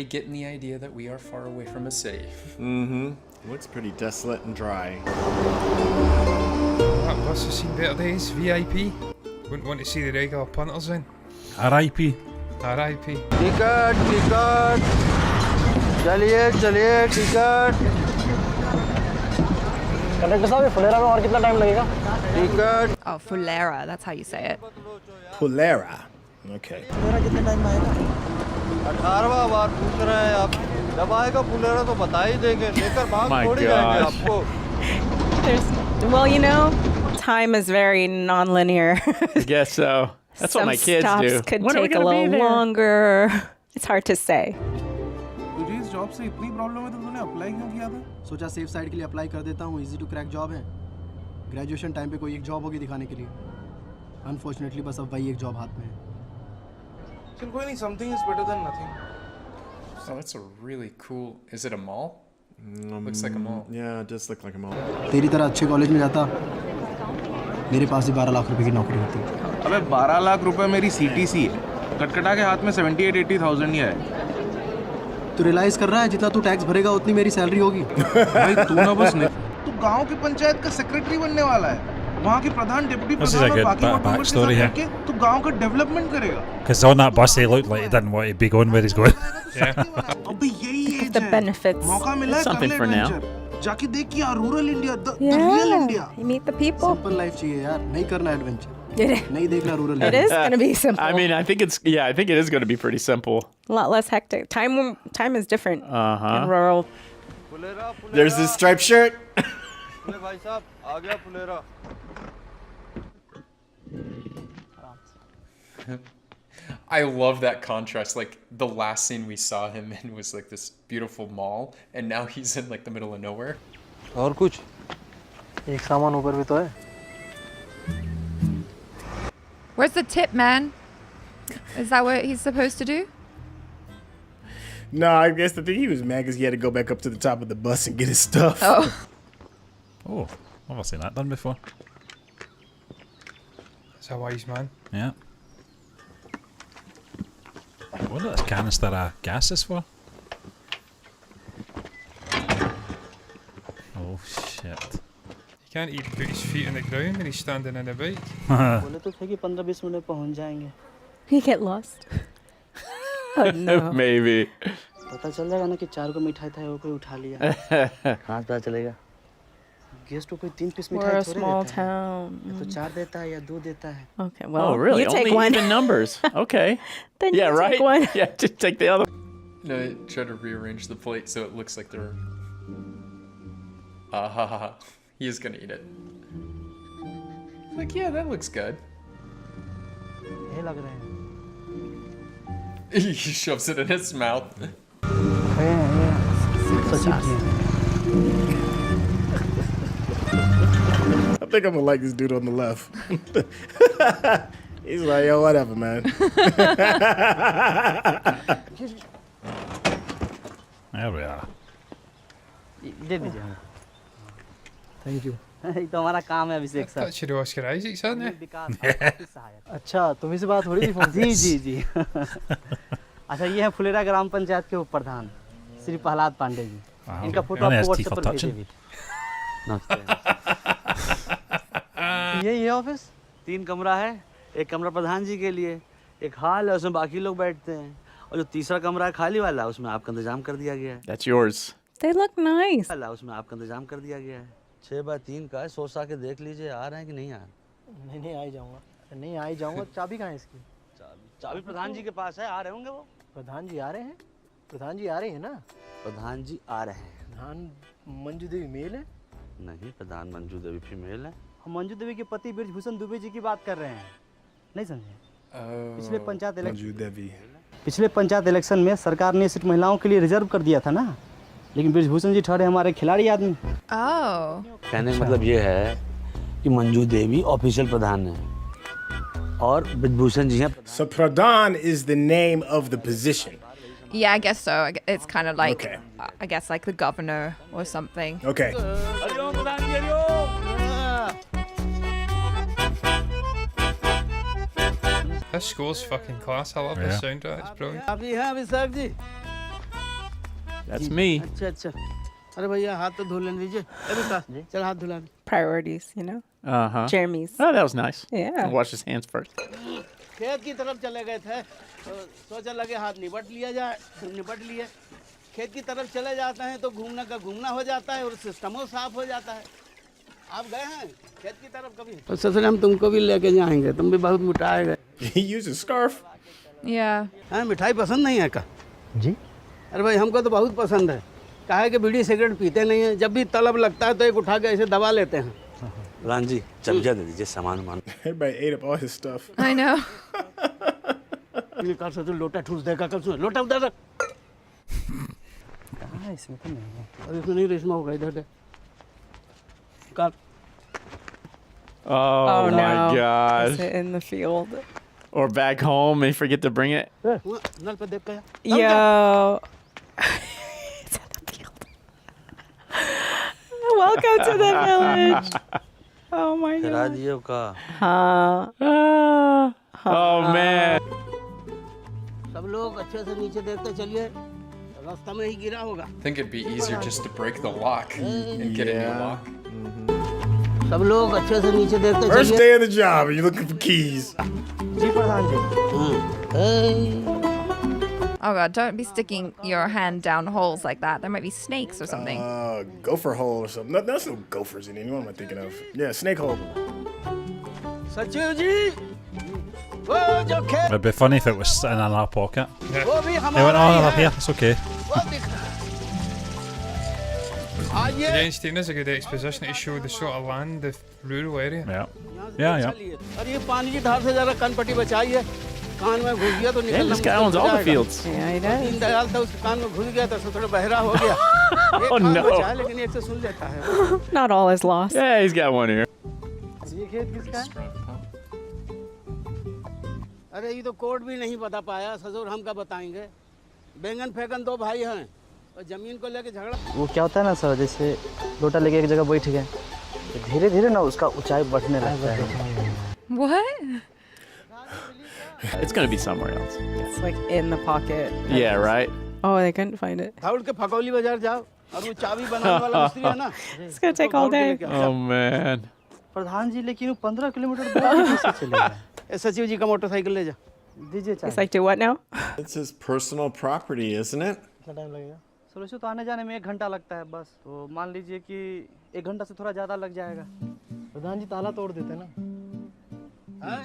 getting the idea that we are far away from a city. Mm-hmm. Looks pretty desolate and dry. That bus has seen better days. VIP. Wouldn't want to see the regular punters in. R.I.P. R.I.P. Ticket ticket चलिए चलिए ticket conductor साहब ये फुलेरा में और कितना time लगेगा? Ticket Oh, Fulera, that's how you say it. Pulera. Okay. Phulera कितने time में आएगा? 18वां बार पूछ रहे हैं आप जब आएगा फुलेरा तो बता ही देंगे लेकर भाग My थोड़ी जाएंगे gosh. आपको Well, you know, time is very non-linear. I guess so. That's Some what my kids stops do. could When are we take a gonna be little there? longer. It's hard to say. तुझे इस job से इतनी problem है तो तूने apply क्यों किया था? सोचा सेफ साइड के लिए अप्लाई कर देता हूँ, इजी टू क्रैक जॉब है। ग्रेजुएशन टाइम पे कोई एक जॉब होगी दिखाने के लिए। अनफॉर्चुनेटली बस अब वही एक जॉब हाथ में है। चल कोई नहीं, something is better than nothing. Oh, that's a really cool. Is it a mall? Looks like a mall. Yeah, it does look like a mall. तेरी तरह अच्छे कॉलेज में जाता, मेरे पास ही 12 लाख रुपए की नौकरी होती। अबे 12 लाख रुपए मेरी CTC है, कटकटा के हाथ में 78-80,000 ही है। तू रियलाइज कर रहा है जितना तू टैक्स भरेगा उतनी मेरी सैलरी होगी। भाई तू ना बस नहीं, तू गांव की पंचायत का सेक्रेटरी बनने वाला है, वहाँ के प्रधान, डिप्टी This is प्रधान a और good बाकी बोर्ड मेंबर्स के backstory साथ here. मिलके तू गांव का डेवलपमेंट करेगा। Because on that bus, he looked like he didn't want to be going where he's going. अबे यही एज The है, benefits. मौका मिला है, कर Something ले for now. एडवेंचर, जाके देख क्या rural India, the real India. You meet the people. Simple life चाहिए यार, नहीं करना एडवेंचर, It नहीं देखना rural. is going to be simple. I mean, I think it is going to be pretty simple. A lot less hectic. Time is different Uh-huh. in rural. Phulera Phulera There's this striped shirt. फुले भाई साहब आ गया Phulera I love that contrast. Like the last scene we saw him in was like this beautiful mall, and now he's in like the middle of nowhere. और कुछ? एक सामान ऊपर भी तो है। Where's the tip, man? Is that what he's supposed to do? No, I guess the thing he was mad because he had to go back up to the top of the bus and get his stuff. Oh. Oh, I've never seen that done before. That's a wise man. Yeah. What is this canister of gas is for? Oh shit. He can't even put his feet on the ground when he's standing in a bike. बोले तो थे कि 15-20 minute में पहुंच जाएंगे। You get lost. Oh no. Maybe. पता चल जाएगा ना कि 4 को मिठाई था वो कोई उठा लिया। हाँ पता चलेगा। गेस्ट को कोई 3 पीस We're मिठाई a थोड़े small देता है। town. तो 4 देता है या 2 देता है। Okay, well, Oh, really? you take Only one. even numbers. Okay. Then Yeah, you right? take one. Yeah, just take the other. No, try to rearrange the plate so it looks like they're. Ah ha ha ha. He is gonna eat it. Like, yeah, that looks good. ये लग रहे हैं। He shoves it in his mouth. सचिव जी। I think I'm gonna like this dude on the left. He's like, yo, whatever, man. There we are. दे दीजिए हमें। Thank you. ये तो हमारा काम है अभिषेक sir. That's your Oscar Isaac, isn't it? अच्छा तुम्ही से बात हो रही थी फोन? जी जी जी। अच्छा ये है फुलेरा ग्राम पंचायत के उप प्रधान श्री प्रहलाद पांडे जी। Wow. इनका फोटो Only has आपको teeth व्हाट्सएप for पर भेजे touching. भी। ये ऑफिस 3 कमरा है, एक कमरा प्रधान जी के लिए, एक हॉल है उसमें बाकी लोग बैठते हैं और जो तीसरा कमरा है खाली वाला उसमें आपका इंतजाम कर दिया गया है। That's yours. They look nice. वाला उसमें आपका इंतजाम कर दिया गया है। 6x3 का है, सोच के देख लीजिए आ रहे हैं कि नहीं आ रहे। नहीं आ ही जाऊंगा। नहीं आ ही जाऊंगा। चाबी कहाँ है इसकी? चाबी प्रधान जी के पास है, आ रहे होंगे वो। प्रधान जी आ रहे हैं? प्रधान जी आ रहे हैं ना? प्रधान जी आ रहे हैं। प्रधान मंजू देवी मेल है? नहीं, प्रधान मंजू देवी फीमेल है। हम मंजू देवी के पति ब्रजभूषण दुबे जी की बात कर रहे हैं, नहीं समझे? पिछले पंचायत इलेक्शन में सरकार ने सीट महिलाओं के लिए रिजर्व कर दिया था ना, लेकिन ब्रजभूषण जी ठहरे हमारे खिलाड़ी आदमी। Oh. कहने का मतलब ये है कि मंजू देवी ऑफिशियल प्रधान है और ब्रजभूषण जी हैं। So Pradhan is the name of the position. Yeah, I guess so. It's kind of like, Okay. I guess like the governor or something. Okay. This score's fucking class. I love Yeah. the soundtrack. It's brilliant. आप जी हैं Abhishek ji? That's me. अच्छा अच्छा। अरे भैया हाथ तो धो लेने दीजिए। अरे विकास चल हाथ धुला। Priorities, you know? Uh-huh. Jeremy's. Oh, that was nice. Yeah. I'll wash his hands first. खेत की तरफ चले गए थे तो सोचा लगे हाथ निपट लिया जाए, निपट लिए। खेत की तरफ चले जाते हैं तो घूमने का घूमना हो जाता है और सिस्टमों साफ हो जाता है। आप गए हैं खेत की तरफ कभी? तो ससुर हम तुमको भी लेके जाएंगे, तुम भी बहुत मिठाई गए। He used a scarf. Yeah. हाँ मिठाई पसंद नहीं है का? जी। अरे भाई हमको तो बहुत पसंद है। कहा है कि बीड़ी सिगरेट पीते नहीं है, जब भी तलब लगता है तो एक उठा के ऐसे दबा लेते हैं। प्रधान जी चमचा दे दीजिए सामान मान। Everybody ate up all his stuff. I know. कल से तो लोटा ठूस देगा, कल सुन लोटा उधर रख। कहाँ इसमें तो नहीं है। और इसमें नहीं रेशमा होगा इधर से। कल। Oh, my no. gosh. Is it in the field? Or back home and forget to bring it. नल पे देख के। Yo. It's in the field. Welcome to the village. Oh my करा god. दियो का। Huh. Oh, man. सब लोग अच्छे से नीचे देखते चलिए, रास्ता में ही गिरा होगा। I think it'd be easier just to break the lock and get a new lock. सब लोग अच्छे से नीचे देखते First चलिए। day of the job and you're looking for keys. Ji Pradhan ji. Oh god, don't be sticking your hand down holes like that. There might be snakes or something. Gopher hole or something. No, there's no gophers in it. What am I thinking of? Yeah, snake hole. सचिव जी, वो जो खेत It'd be funny if it was sitting in our pocket. वो भी He went, हमारा oh, ही up है। here. It's okay. वो दिख रहा है। आइए। Again, Stephen is a good exposition to show the sort of land, the rural area. Yeah. Yeah, yeah. और ये पानी की धार से जरा कान पट्टी बचाइए। कान में घुस गया तो Damn, निकलना this guy owns all the fields. Yeah, he does. Deen Dayal था उसके कान में घुस गया तो थोड़ा बहरा हो गया। एक Oh, कान no. बचा है लेकिन एक से सुन लेता है। Not all is lost. Yeah, he's got one ear. ये खेत किसका है? अरे ये तो कोड भी नहीं बता पाया, ससुर हमका बताएंगे। बैंगन फेंकन दो भाई हैं और जमीन को लेके झगड़ा। वो क्या होता है ना सर, जैसे लोटा लेके एक जगह बैठ गए, धीरे धीरे ना उसका ऊंचाई बढ़ने लगता है। What? It's going to be somewhere else. It's like in the pocket. Yeah, right? Oh, they couldn't find it. दौड़ के फकौली बाजार जाओ और वो चाबी बनाने वाला मिस्त्री है ना। It's gonna take all day. Oh, man. प्रधान जी लेकिन वो 15 किलोमीटर दूर कैसे चलेगा? सचिव जी का मोटरसाइकिल ले जा। दीजिए It's like, do what now? It's his personal property, isn't it? कितना टाइम लगेगा? सर वैसे तो आने जाने में 1 घंटा लगता है बस, तो मान लीजिए कि 1 घंटा से थोड़ा ज़्यादा लग जाएगा। प्रधान जी ताला तोड़ देते ना। हैं?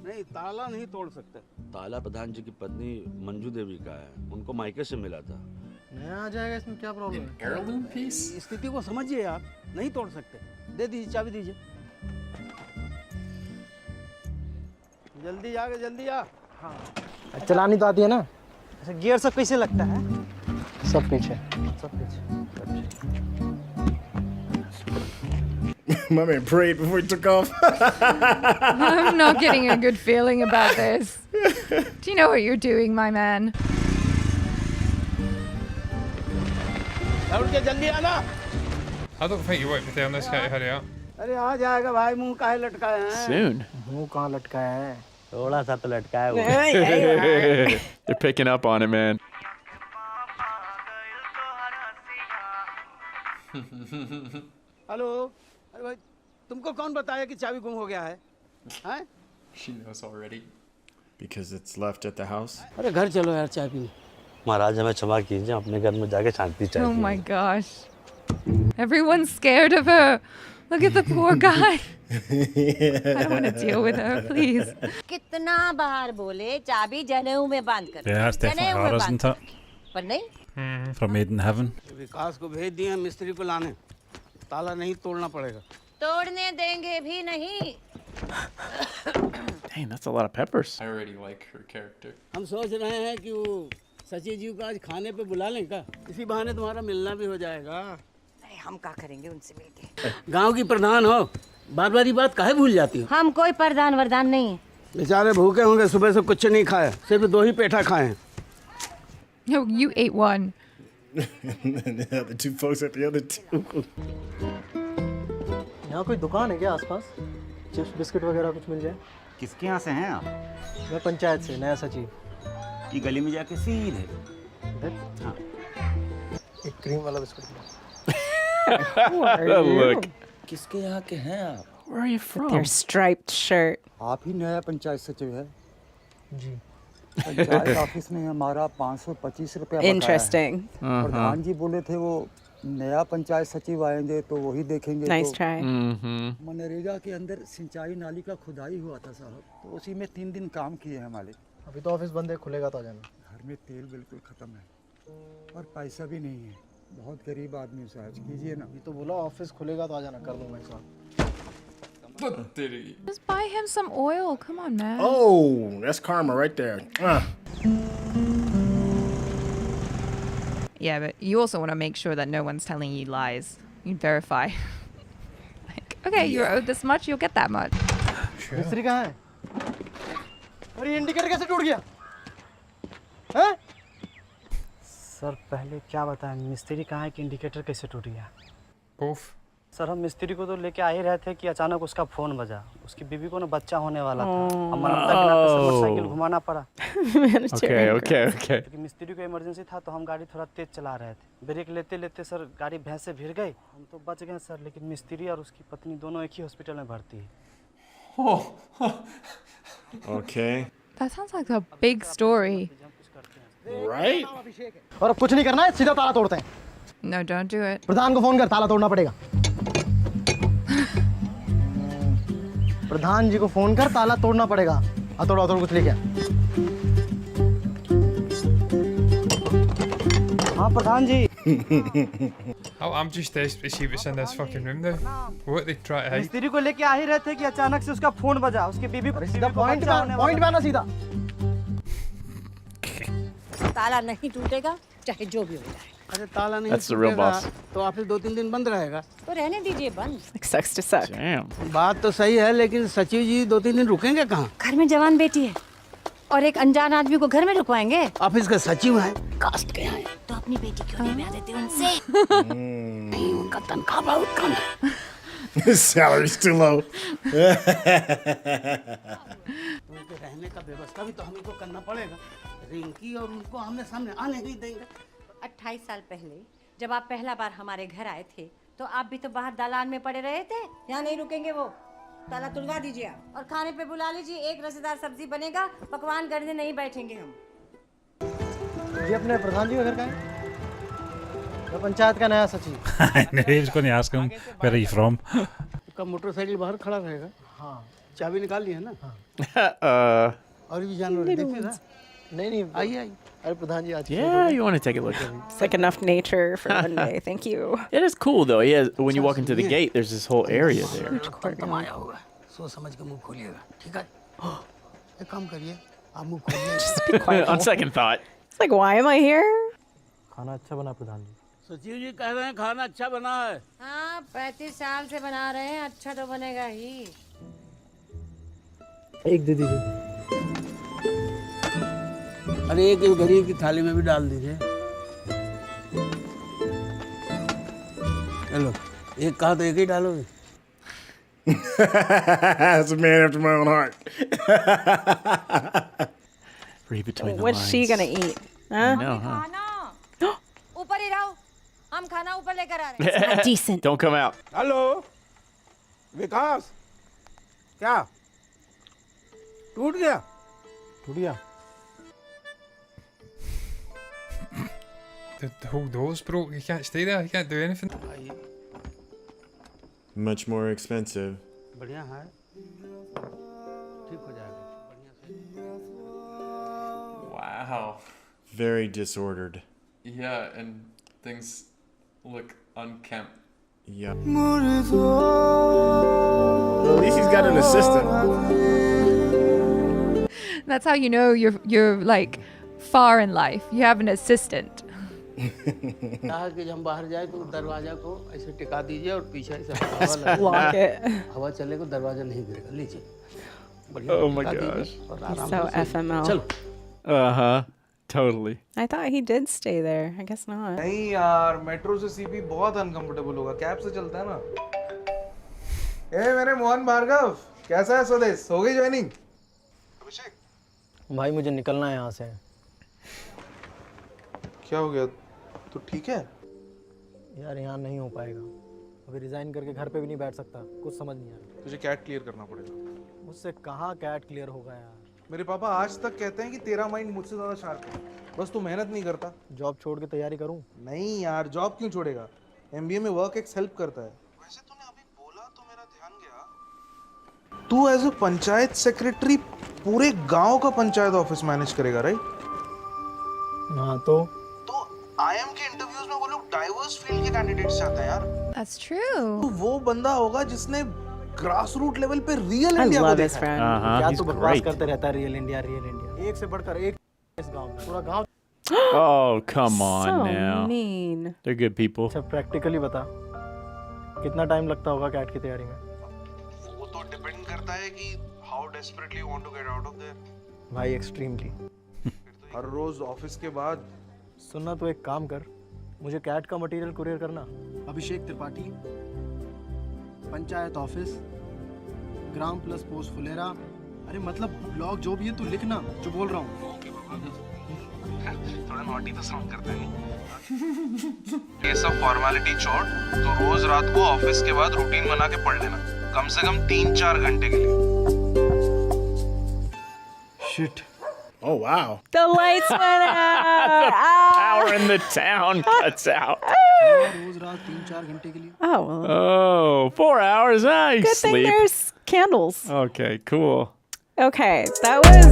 नहीं ताला नहीं तोड़ सकते। ताला प्रधान जी की पत्नी मंजू देवी का है, उनको मायके से मिला था। नया आ जाएगा, इसमें क्या प्रॉब्लम है? Heirloom piece? स्थिति को समझिए आप, नहीं तोड़ सकते। दे दीजिए चाबी दीजिए। जल्दी जाके जल्दी आ। हाँ। चलानी तो आती है ना? अच्छा गियर सब कैसे लगता है? सब पीछे। सब पीछे। My man prayed before he took off. I'm not getting a good feeling about this. Do you know what you're doing, my man? दौड़ के जल्दी आना। I don't think you want to be there on this guy to hurry up. अरे आ जाएगा भाई, मुंह काहे लटकाए हैं? Soon. मुंह कहाँ लटका है? थोड़ा सा तो लटकाया हुआ। They're picking up on it, man. Hello, अरे भाई तुमको कौन बताया कि चाबी गुम हो गया है? हैं? She knows already. Because it's left at the house? अरे घर चलो यार चाय पीने। महाराज हमें क्षमा कीजिए, अपने घर में जाके शांति चाहिए। Oh my gosh. Everyone's scared of her. Look at the poor guy. I don't want to deal with her, please. कितना बाहर बोले चाबी जनेऊ में बांध कर। Yeah, it's definitely जनेऊ में her, बांध isn't it? पर नहीं। From Made in Heaven. विकास को भेज दिए मिस्त्री को लाने, ताला नहीं तोड़ना पड़ेगा। तोड़ने देंगे भी नहीं। Dang, that's a lot of peppers. I already like her character. हम सोच रहे हैं कि वो सचिव जी को आज खाने पे बुला लें का, इसी बहाने तुम्हारा मिलना भी हो जाएगा। नहीं हम क्या करेंगे उनसे मिलके। गांव की प्रधान हो, बार बार ये बात काहे भूल जाती हो? हम कोई प्रधान वरदान नहीं। बेचारे भूखे होंगे, सुबह से कुछ नहीं खाए, सिर्फ 2 ही पेठा खाए हैं। No, you ate one. And the other 2 folks at the other 2. यहाँ कोई दुकान है क्या आसपास? चिप्स बिस्किट वगैरह कुछ मिल जाए? किसके यहाँ से हैं आप? मैं पंचायत से, नया सचिव। ये गली में जाके सीधे। इधर? हाँ। क्रीम वाला बिस्कुट। Look. किसके यहाँ के हैं आप? Where are you from? Their striped shirt. आप ही नया पंचायत सचिव है? जी। पंचायत ऑफिस में हमारा 525 रुपया बकाया है। Interesting. प्रधान जी बोले थे वो नया पंचायत सचिव आएंगे तो वही देखेंगे। Nice तो try. मनरेगा के अंदर सिंचाई नाली का खुदाई हुआ था साहब, तो उसी में 3 दिन काम किए हैं मालिक। अभी तो ऑफिस बंद है, खुलेगा तो आ जाना। घर में तेल बिल्कुल खत्म है और पैसा भी नहीं है। बहुत गरीब आदमी साहब, कीजिए ना। अभी तो बोला ऑफिस खुलेगा तो आ जाना, कर दूंगा इस बार। Just buy him some oil. Come on, man. Oh, that's karma right there. Yeah, but you also want to make sure that no one's telling you lies. You verify. Like, okay, you're owed this much, you'll get that much. मिस्त्री कहाँ है? और ये indicator कैसे टूट गया? हैं? Sir पहले क्या बताएं, मिस्त्री कहाँ है कि इंडिकेटर कैसे टूट गया? Both. सर हम मिस्त्री को तो लेके आ ही रहे थे कि अचानक उसका फोन बजा। उसकी बीवी को ना बच्चा होने वाला था। अब मरम्मत के नाते मोटरसाइकिल घुमाना पड़ा। Okay. क्योंकि मिस्त्री को इमरजेंसी था तो हम गाड़ी थोड़ा तेज चला रहे थे। ब्रेक लेते लेते सर गाड़ी भैंस से भिड़ गई। हम तो बच गए सर, लेकिन मिस्त्री और उसकी पत्नी दोनों एक ही हॉस्पिटल में भर्ती है। Okay. That sounds like a big story. Right? और अब कुछ नहीं करना है, सीधा ताला तोड़ते हैं। No, don't do it. प्रधान को फोन कर, ताला तोड़ना पड़ेगा। प्रधान जी को फोन कर, ताला तोड़ना पड़ेगा। तोड़ कुछ लेके आ। हाँ प्रधान जी। Oh, I'm just desperate to see what's in this fucking room now. What they try to hide? मिस्त्री को लेके आ ही रहे थे कि अचानक से उसका फोन बजा। उसकी बीवी को सीधा पॉइंट पे आना सीधा। ताला नहीं टूटेगा चाहे जो भी हो जाए। अरे ताला नहीं That's the real boss. तो ऑफिस 2-3 दिन बंद रहेगा। तो रहने दीजिए बंद। Like sucks to suck. Damn. बात तो सही है, लेकिन सचिव जी 2-3 दिन रुकेंगे कहाँ? घर में जवान बेटी है और एक अनजान आदमी को घर में रुकवाएंगे। ऑफिस का सचिव है, कास्ट के हैं। तो अपनी बेटी क्यों नहीं ब्याह देते उनसे? नहीं, उनका तनख्वाह बहुत कम है। His salary's too low. उनके रहने का व्यवस्था भी तो हमें को करना पड़ेगा। रिंकी और उनको आमने सामने आने नहीं देंगे। 28 साल पहले जब आप पहला बार हमारे घर आए थे तो आप भी तो बाहर दालान में पड़े रहे थे। यहाँ नहीं रुकेंगे वो। ताला तुड़वा दीजिए आप और खाने पे बुला लीजिए। एक रसेदार सब्जी बनेगा, पकवान करने नहीं बैठेंगे हम। ये अपने प्रधान जी का घर का है? तो पंचायत का नया सचिव। I knew he was going to ask him, where are you from? उसका मोटरसाइकिल बाहर खड़ा रहेगा। हाँ, चाबी निकाल ली है ना? और भी जानवर देखिए ना? नहीं, आइए। अरे प्रधान जी आज। Yeah, you want to take a look. It's like enough nature for one day. Thank you. It is cool though. Yeah, when you walk into the gate, there's this whole area there. तमाया होगा। सोच समझ के मुंह खोलिएगा, ठीक है? एक काम करिए, आप मुंह खोलिए। Just be quiet. On second thought. It's like, why am I here? खाना अच्छा बना प्रधान जी। सचिव जी कह रहे हैं खाना अच्छा बना है। हाँ 35 साल से बना रहे हैं, अच्छा तो बनेगा ही। एक दे दीजिए। अरे एक गरीब की थाली में भी डाल दीजिए। चलो, एक कहा तो एक ही डालोगे। That's a man after my own heart. Read between the What's lines. she gonna eat? Huh? No, huh? खाना ऊपर ही रहो, हम खाना ऊपर लेकर आ रहे हैं। Decent. Don't come out. Hello Vikas, क्या टूट गया? टूट गया। The whole door's broke. You can't stay there. You can't do anything. Much more expensive. बढ़िया है, ठीक हो जाएगा। Wow. Very disordered. Yeah, and things look unkempt. Yeah. Well, at least he's got an assistant. That's how you know you're like far in life. You have an assistant. कहा कि हम बाहर जाए तो दरवाजा को ऐसे टिका दीजिए और पीछे से Lock it. हवा चले को दरवाजा नहीं गिरेगा। लीजिए। Oh my gosh. He's so FML. चलो। Uh-huh. Totally. I thought he did stay there. I guess not. नहीं यार, मेट्रो से सीपी बहुत अनकंफर्टेबल होगा, कैब से चलता है ना। मेरे मोहन भार्गव, कैसा है स्वदेश? हो गई ज्वाइनिंग? भाई मुझे निकलना है यहाँ से। क्या हो गया? तू ठीक है? यार यहाँ नहीं हो पाएगा, अभी रिजाइन करके घर पे भी नहीं बैठ सकता, कुछ समझ नहीं आ रहा। तुझे कैट क्लियर करना पड़ेगा। मुझसे कहाँ कैट क्लियर होगा यार। मेरे पापा आज तक कहते हैं कि तेरा माइंड मुझसे ज़्यादा शार्प है, बस तू मेहनत नहीं करता। जॉब छोड़ के तैयारी करूँ? नहीं यार, जॉब क्यों छोड़ेगा, MBA में वर्क एक्स हेल्प करता है। वैसे तूने अभी बोला तो मेरा ध्यान गया, तू एज अ पंचायत सेक्रेटरी पूरे गांव का पंचायत ऑफिस मैनेज करेगा, राइट? हाँ तो IIM के इंटरव्यूज में वो लोग डाइवर्स फील्ड के कैंडिडेट्स चाहते हैं यार। That's true. तो वो बंदा होगा जिसने ग्रास रूट लेवल पे रियल I इंडिया को love his देखा है। friend. क्या He's तू बकवास great. करते रहता है, रियल इंडिया रियल इंडिया, एक से बढ़कर एक इस गांव में, पूरा गांव। Oh, come on So now. mean. They're good people. अच्छा प्रैक्टिकली बता, कितना टाइम लगता होगा कैट की तैयारी में? वो तो डिपेंड करता है कि how desperately you want to get out of there. भाई एक्सट्रीमली। हर रोज ऑफिस के बाद सुनना, तो एक काम कर, मुझे कैट का मटेरियल कुरियर करना। अभिषेक त्रिपाठी, पंचायत ऑफिस, ग्राम प्लस पोस्ट फुलेरा। अरे मतलब ब्लॉग जो भी है तू लिखना जो बोल रहा हूँ। थोड़ा नॉटी तो साउंड करता है। ये सब फॉर्मेलिटी छोड़, तो रोज रात को ऑफिस के बाद रूटीन बना के पढ़ लेना, कम से कम 3-4 घंटे के लिए। Shit. Oh wow. The lights went out. Power in the town cuts out. रोज रात 3-4 घंटे के लिए। Oh, well. Oh, 4 hours. Ah, you Good thing sleep. there's candles. Okay, cool. Okay, that was